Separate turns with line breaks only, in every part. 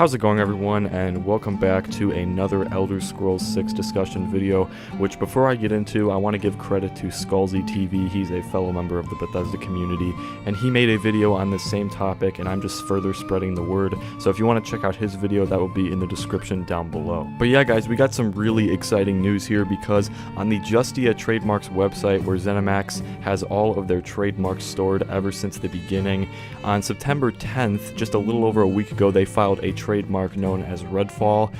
How's it going, everyone, and welcome back to another Elder Scrolls 6 discussion video, which before I get into, I want to give credit to Skullsy TV. He's a fellow member of the Bethesda community, and he made a video on this same topic, and I'm just further spreading the word. So if you want to check out his video, that will be in the description down below. But yeah, guys, we got some really exciting news here, because on the Justia Trademarks website, where Zenimax has all of their trademarks stored ever since the beginning, on September 10th, just a little over a week ago, they filed a trademark known as Redfall,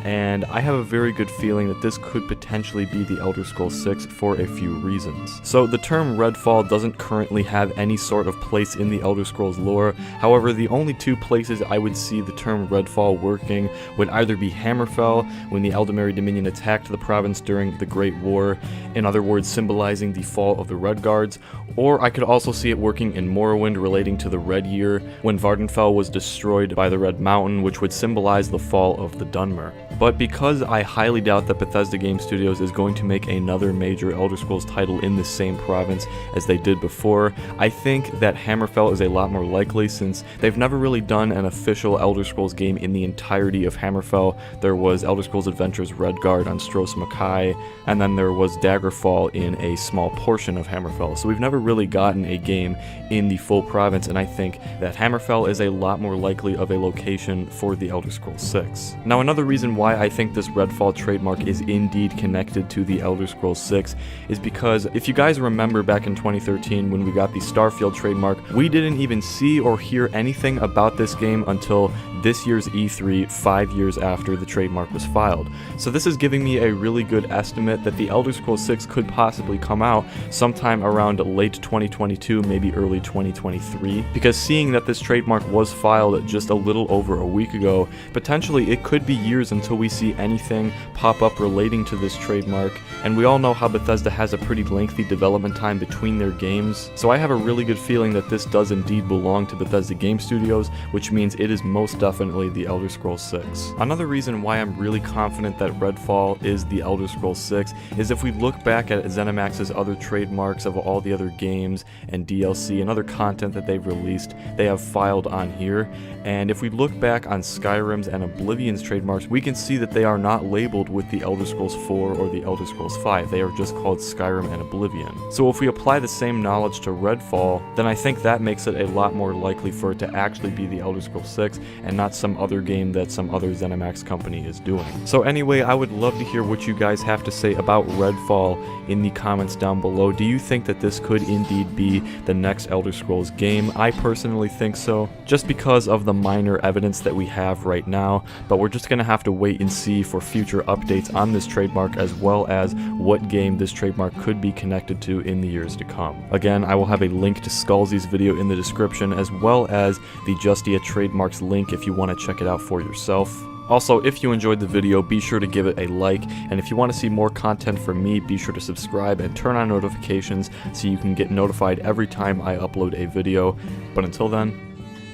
and I have a very good feeling that this could potentially be the Elder Scrolls 6 for a few reasons. So the term Redfall doesn't currently have any sort of place in the Elder Scrolls lore. However, the only two places I would see the term Redfall working would either be Hammerfell, when the Eldameri Dominion attacked the province during the Great War, in other words symbolizing the fall of the Red Guards, or I could also see it working in Morrowind relating to the Red Year, when Vvardenfell was destroyed by the Red Mountain, which would symbolize the fall of the Dunmer. But because I highly doubt that Bethesda Game Studios is going to make another major Elder Scrolls title in the same province as they did before, I think that Hammerfell is a lot more likely, since they've never really done an official Elder Scrolls game in the entirety of Hammerfell. There was Elder Scrolls Adventures Redguard on Stros Mackay, and then there was Daggerfall in a small portion of Hammerfell. So we've never really gotten a game in the full province, and I think that Hammerfell is a lot more likely of a location for the Elder Scrolls 6. Now, another reason why I think this Redfall trademark is indeed connected to the Elder Scrolls 6 is because if you guys remember back in 2013 when we got the Starfield trademark, we didn't even see or hear anything about this game until this year's E3, 5 years after the trademark was filed. So this is giving me a really good estimate that the Elder Scrolls 6 could possibly come out sometime around late 2022, maybe early 2023, because seeing that this trademark was filed just a little over a week ago, potentially it could be years until we see anything pop up relating to this trademark, and we all know how Bethesda has a pretty lengthy development time between their games, so I have a really good feeling that this does indeed belong to Bethesda Game Studios, which means it is most definitely the Elder Scrolls 6. Another reason why I'm really confident that Redfall is the Elder Scrolls 6 is if we look back at Zenimax's other trademarks of all the other games and DLC and other content that they've released, they have filed on here, and if we look back on Skyrim's and Oblivion's trademarks, we can see that they are not labeled with the Elder Scrolls 4 or the Elder Scrolls 5, they are just called Skyrim and Oblivion. So if we apply the same knowledge to Redfall, then I think that makes it a lot more likely for it to actually be the Elder Scrolls 6 and not some other game that some other Zenimax company is doing. So anyway, I would love to hear what you guys have to say about Redfall in the comments down below. Do you think that this could indeed be the next Elder Scrolls game? I personally think so, just because of the minor evidence that we have right now, but we're just gonna have to wait and see for future updates on this trademark, as well as what game this trademark could be connected to in the years to come. Again, I will have a link to Skullsy's video in the description, as well as the Justia Trademarks link if you want to check it out for yourself. Also, if you enjoyed the video, be sure to give it a like, and if you want to see more content from me, be sure to subscribe and turn on notifications so you can get notified every time I upload a video. But until then,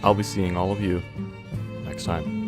I'll be seeing all of you next time.